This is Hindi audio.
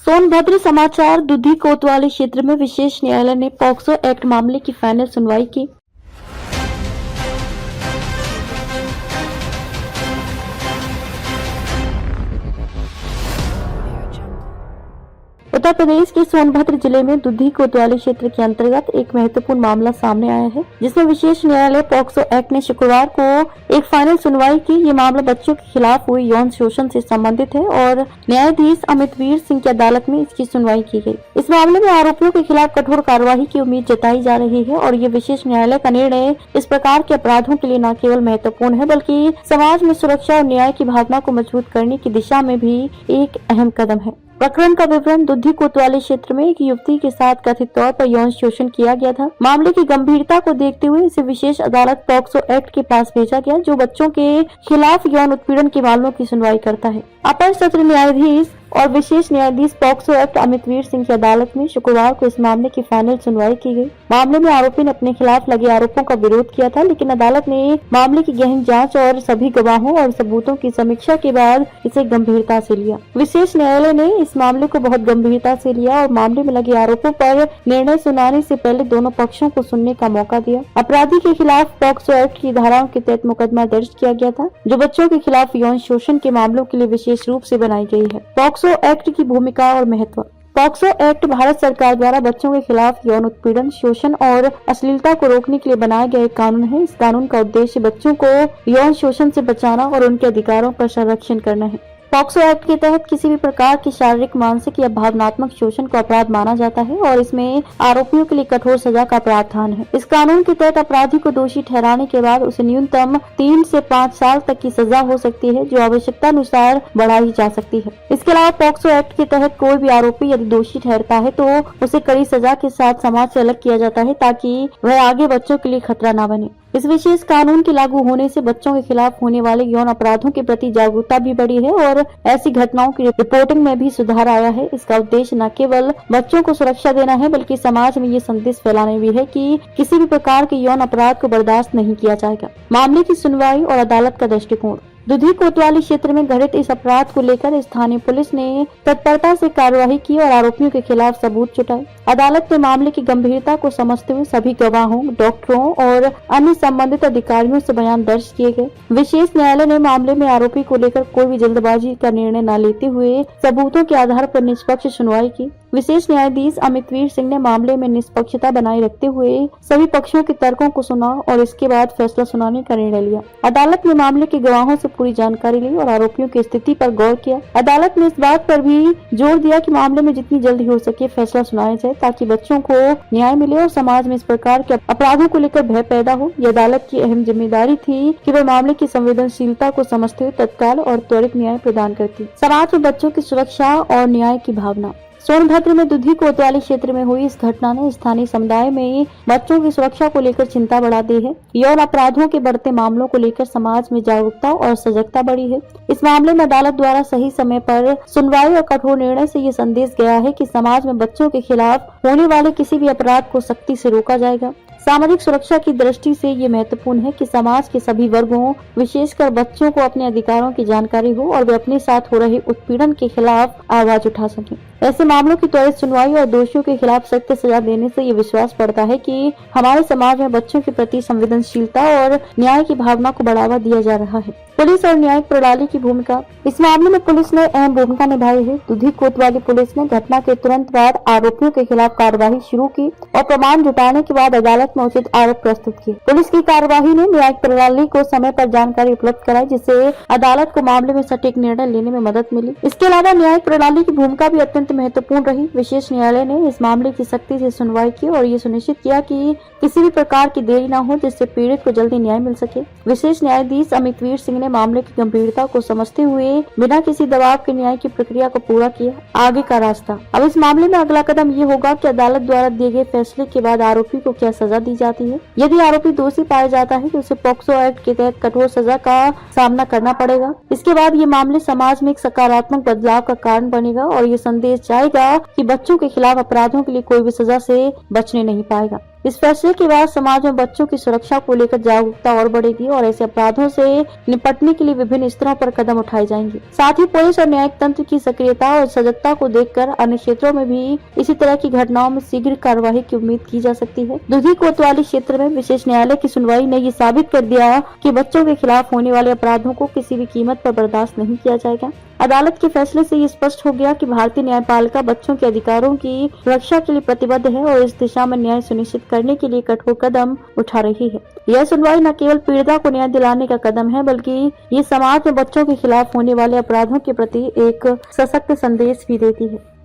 सोनभद्र समाचार। दुधी कोतवाली क्षेत्र में विशेष न्यायालय ने पॉक्सो एक्ट मामले की फाइनल सुनवाई की। उत्तर प्रदेश के सोनभद्र जिले में दुधी कोतवाली क्षेत्र के अंतर्गत एक महत्वपूर्ण मामला सामने आया है, जिसमें विशेष न्यायालय पॉक्सो एक्ट ने शुक्रवार को एक फाइनल सुनवाई की। ये मामला बच्चों के खिलाफ हुए यौन शोषण से संबंधित है और न्यायाधीश अमितवीर सिंह की अदालत में इसकी सुनवाई की गई। इस मामले में आरोपियों के खिलाफ कठोर कार्यवाही की उम्मीद जताई जा रही है और ये विशेष न्यायालय का निर्णय इस प्रकार के अपराधों के लिए न केवल महत्वपूर्ण है, बल्कि समाज में सुरक्षा और न्याय की भावना को मजबूत करने की दिशा में भी एक अहम कदम है। प्रकरण का विवरण। दुधी कोतवाली क्षेत्र में एक युवती के साथ कथित तौर पर यौन शोषण किया गया था। मामले की गंभीरता को देखते हुए इसे विशेष अदालत पॉक्सो एक्ट के पास भेजा गया, जो बच्चों के खिलाफ यौन उत्पीड़न के मामलों की सुनवाई करता है। अपर सत्र न्यायाधीश और विशेष न्यायाधीश पॉक्सो एक्ट अमितवीर सिंह की अदालत में शुक्रवार को इस मामले की फाइनल सुनवाई की गई। मामले में आरोपी ने अपने खिलाफ लगे आरोपों का विरोध किया था, लेकिन अदालत ने मामले की गहन जांच और सभी गवाहों और सबूतों की समीक्षा के बाद इसे गंभीरता से लिया। विशेष न्यायालय ने इस मामले को बहुत गंभीरता से लिया और मामले में लगे आरोपों पर निर्णय सुनाने से पहले दोनों पक्षों को सुनने का मौका दिया। अपराधी के खिलाफ पॉक्सो एक्ट की धाराओं के तहत मुकदमा दर्ज किया गया था, जो बच्चों के खिलाफ यौन शोषण के मामलों के लिए विशेष रूप से बनाई गई है। पॉक्सो एक्ट की भूमिका और महत्व। पॉक्सो एक्ट भारत सरकार द्वारा बच्चों के खिलाफ यौन उत्पीड़न, शोषण और अश्लीलता को रोकने के लिए बनाया गया एक कानून है। इस कानून का उद्देश्य बच्चों को यौन शोषण से बचाना और उनके अधिकारों का संरक्षण करना है। पॉक्सो एक्ट के तहत किसी भी प्रकार की शारीरिक, मानसिक या भावनात्मक शोषण को अपराध माना जाता है और इसमें आरोपियों के लिए कठोर सजा का प्रावधान है। इस कानून के तहत अपराधी को दोषी ठहराने के बाद उसे न्यूनतम 3 से 5 साल तक की सजा हो सकती है, जो आवश्यकता अनुसार बढ़ाई जा सकती है। इसके अलावा पॉक्सो एक्ट के तहत कोई भी आरोपी यदि दोषी ठहरता है तो उसे कड़ी सजा के साथ समाज से अलग किया जाता है, ताकि वह आगे बच्चों के लिए खतरा न बने। इस विशेष कानून के लागू होने से बच्चों के खिलाफ होने वाले यौन अपराधों के प्रति जागरूकता भी बढ़ी है और ऐसी घटनाओं की रिपोर्टिंग में भी सुधार आया है। इसका उद्देश्य न केवल बच्चों को सुरक्षा देना है, बल्कि समाज में ये संदेश फैलाने भी है कि किसी भी प्रकार के यौन अपराध को बर्दाश्त नहीं किया जाएगा। मामले की सुनवाई और अदालत का दृष्टिकोण। दुधी कोतवाली क्षेत्र में घटित इस अपराध को लेकर स्थानीय पुलिस ने तत्परता से कार्यवाही की और आरोपियों के खिलाफ सबूत जुटाए। अदालत ने मामले की गंभीरता को समझते हुए सभी गवाहों, डॉक्टरों और अन्य संबंधित अधिकारियों से बयान दर्ज किए गए। विशेष न्यायालय ने मामले में आरोपी को लेकर कोई भी जल्दबाजी का निर्णय न लेते हुए सबूतों के आधार पर निष्पक्ष सुनवाई की। विशेष न्यायाधीश अमितवीर सिंह ने मामले में निष्पक्षता बनाए रखते हुए सभी पक्षों के तर्कों को सुना और इसके बाद फैसला सुनाने का निर्णय लिया। अदालत ने मामले के गवाहों से पूरी जानकारी ली और आरोपियों की स्थिति पर गौर किया। अदालत ने इस बात पर भी जोर दिया कि मामले में जितनी जल्दी हो सके फैसला सुनाया जाए, ताकि बच्चों को न्याय मिले और समाज में इस प्रकार के अपराधों को लेकर भय पैदा हो। यह अदालत की अहम जिम्मेदारी थी कि वह मामले की संवेदनशीलता को समझते हुए तत्काल और त्वरित न्याय प्रदान करती। समाज में बच्चों की सुरक्षा और न्याय की भावना। सोनभद्र में दुधी कोतवाली क्षेत्र में हुई इस घटना ने स्थानीय समुदाय में बच्चों की सुरक्षा को लेकर चिंता बढ़ा दी है। यौन अपराधों के बढ़ते मामलों को लेकर समाज में जागरूकता और सजगता बढ़ी है। इस मामले में अदालत द्वारा सही समय पर सुनवाई और कठोर निर्णय से ये संदेश गया है कि समाज में बच्चों के खिलाफ होने वाले किसी भी अपराध को सख्ती से रोका जाएगा। सामाजिक सुरक्षा की दृष्टि से ये महत्वपूर्ण है कि समाज के सभी वर्गों, विशेषकर बच्चों को अपने अधिकारों की जानकारी हो और वे अपने साथ हो रहे उत्पीड़न के खिलाफ आवाज उठा सकें। ऐसे मामलों की त्वरित सुनवाई और दोषियों के खिलाफ सख्त सजा देने से ये विश्वास बढ़ता है कि हमारे समाज में बच्चों के प्रति संवेदनशीलता और न्याय की भावना को बढ़ावा दिया जा रहा है। पुलिस और न्यायिक प्रणाली की भूमिका। इस मामले में पुलिस ने अहम भूमिका निभाई है। दुधी कोतवाली पुलिस ने घटना के तुरंत बाद आरोपियों के खिलाफ कार्यवाही शुरू की और प्रमाण जुटाने के बाद अदालत में उचित आरोप प्रस्तुत किए। पुलिस की कार्यवाही ने न्यायिक प्रणाली को समय पर जानकारी उपलब्ध कराई, जिससे अदालत को मामले में सटीक निर्णय लेने में मदद मिली। इसके अलावा न्यायिक प्रणाली की भूमिका भी अत्यंत महत्वपूर्ण रही। विशेष न्यायालय ने इस मामले की सख्ती से सुनवाई की और ये सुनिश्चित किया कि किसी भी प्रकार की देरी न हो, जिससे पीड़ित को जल्दी न्याय मिल सके। विशेष न्यायाधीश अमितवीर सिंह ने मामले की गंभीरता को समझते हुए बिना किसी दबाव के न्याय की प्रक्रिया को पूरा किया। आगे का रास्ता। अब इस मामले में अगला कदम ये होगा कि अदालत द्वारा दिए गए फैसले के बाद आरोपी को क्या सजा दी जाती है। यदि आरोपी दोषी पाया जाता है तो उसे पॉक्सो एक्ट के तहत कठोर सजा का सामना करना पड़ेगा। इसके बाद ये मामले समाज में एक सकारात्मक बदलाव का कारण बनेगा और ये संदेश जाएगा कि बच्चों के खिलाफ अपराधों के लिए कोई भी सजा से बचने नहीं पाएगा। इस फैसले के बाद समाज में बच्चों की सुरक्षा को लेकर जागरूकता और बढ़ेगी और ऐसे अपराधों से निपटने के लिए विभिन्न स्तरों पर कदम उठाए जाएंगे। साथ ही पुलिस और न्यायिक तंत्र की सक्रियता और सजगता को देखकर अन्य क्षेत्रों में भी इसी तरह की घटनाओं में शीघ्र कार्यवाही की उम्मीद की जा सकती है। दुधी कोतवाली क्षेत्र में विशेष न्यायालय की सुनवाई ने ये साबित कर दिया कि बच्चों के खिलाफ होने वाले अपराधों को किसी भी कीमत पर बर्दाश्त नहीं किया जाएगा। अदालत के फैसले से ये स्पष्ट हो गया कि भारतीय न्यायपालिका बच्चों के अधिकारों की सुरक्षा के लिए प्रतिबद्ध है और इस दिशा में न्याय सुनिश्चित करने के लिए कठोर कदम उठा रही है। यह सुनवाई न केवल पीड़िता को न्याय दिलाने का कदम है, बल्कि ये समाज में बच्चों के खिलाफ होने वाले अपराधों के प्रति एक सशक्त संदेश भी देती है।